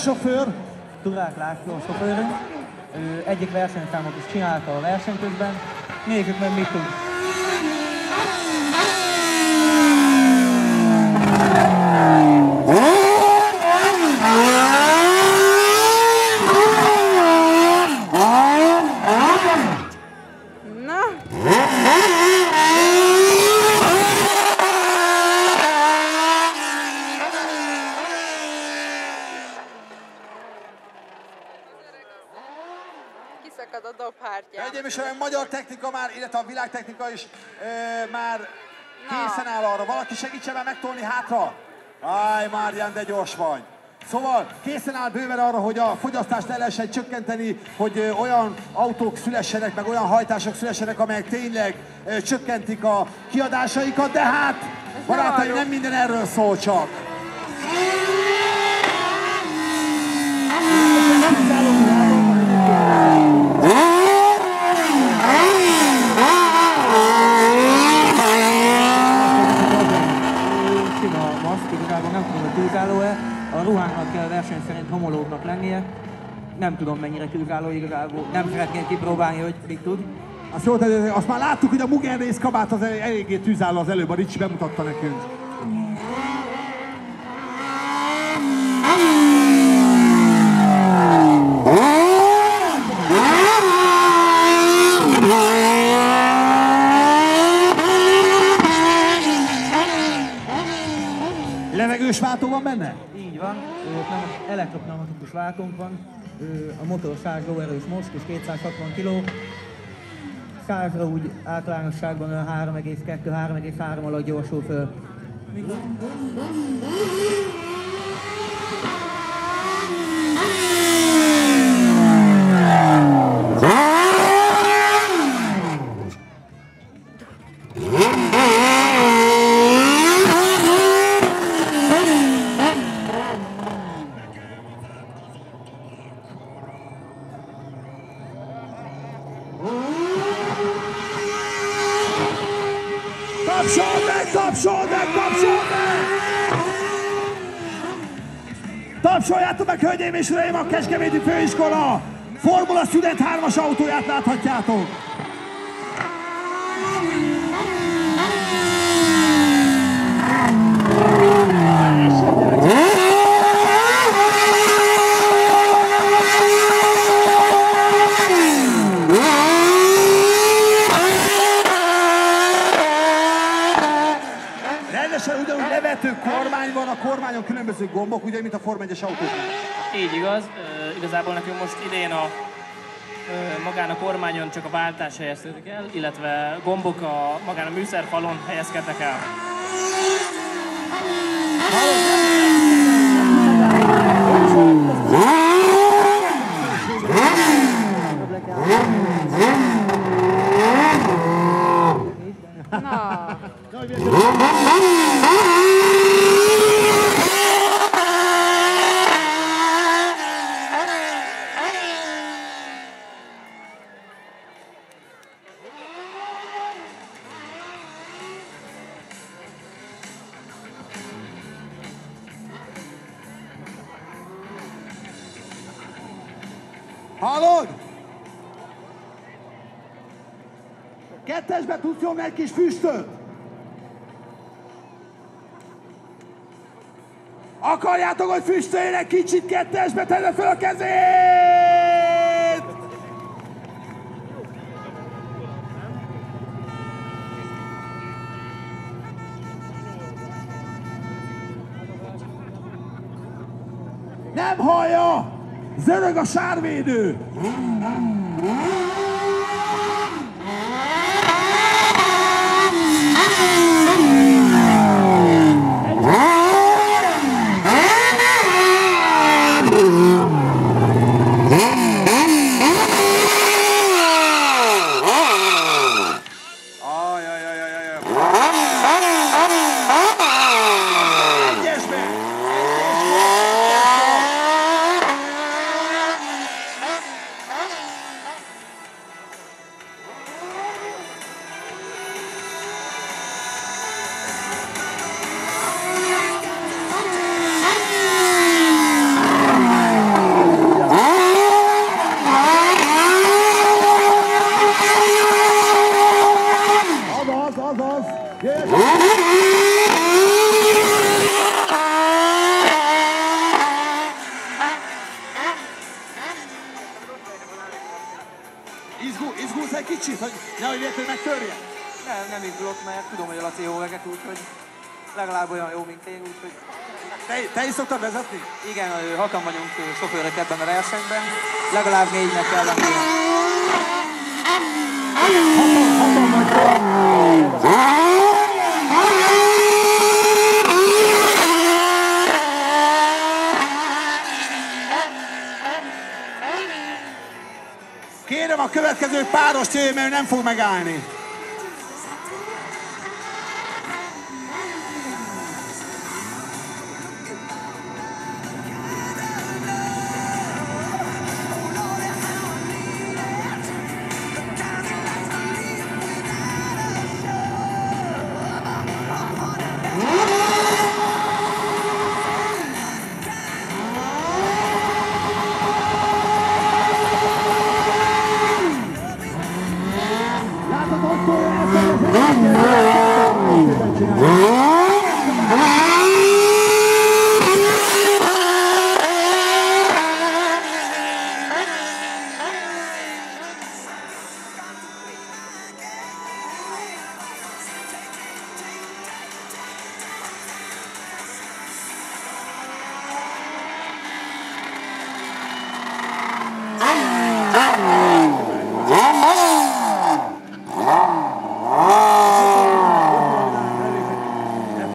sofőr? Turák László a sofőrünk. Egyik versenyszámot is csinálta a verseny közben. Nézzük meg, mit tud. Kiszakad a dobhártya. Hölgyeim és uraim, magyar technika már, illetve a világtechnika is már készen áll arra. Valaki segítsen már megtolni hátra? Áj, Márián, de gyors vagy. Szóval készen áll bőven arra, hogy a fogyasztást le lehessen csökkenteni, hogy olyan autók szülessenek, meg olyan hajtások szülessenek, amelyek tényleg csökkentik a kiadásaikat, de hát, barátaim, nem minden erről szól csak. Sima maszk, igazából nem tudom, hogy külkáló-e. A ruhának kell verseny szerint homológnak lennie. Nem tudom, mennyire külkáló igazából. Nem szeretném kipróbálni, hogy mit tud. Azt jó, azt már láttuk, hogy a Mugen Rész kabát az eléggé tűzálló az előbb, a Ricsi bemutatta nekünk. Levegős váltó van benne? Így van. Elektropneumatikus váltónk van. A motor 100 lóerős most és 260 kg. 100-ra úgy általánosságban 3,2-3,3 alatt gyorsul föl. Tapsoljátok meg, hölgyeim és uraim, a Kecskeméti Főiskola Formula Student 3-as autóját láthatjátok. Ugyanúgy levető kormány van, a kormányon különböző gombok, ugye, mint a Form 1-es autóknál. Így igaz. Igazából nekünk most idén magán a kormányon csak a váltás helyezkedik el, illetve gombok magán a műszerfalon helyezkednek el. Hallod? Kettesbe tudsz nyomni egy kis füstöt? Akarjátok, hogy füstöljen egy kicsit kettesbe, tegye fel a kezét! Nem hallja! Zörög a sárvédő! Izgulsz egy kicsit, hogy nehogy véletlenül megtörje? Nem izgulok, mert tudom, hogy a Laci jó veget, úgyhogy legalább olyan jó, mint én, úgyhogy... Te is szoktad vezetni? Igen, hakan vagyunk sofőrök ebben a versenyben, legalább 4-nek kell lennie. Hatan vagy. Kérem a következő páros jöjjön, mert ő nem fog megállni. Látod, hogy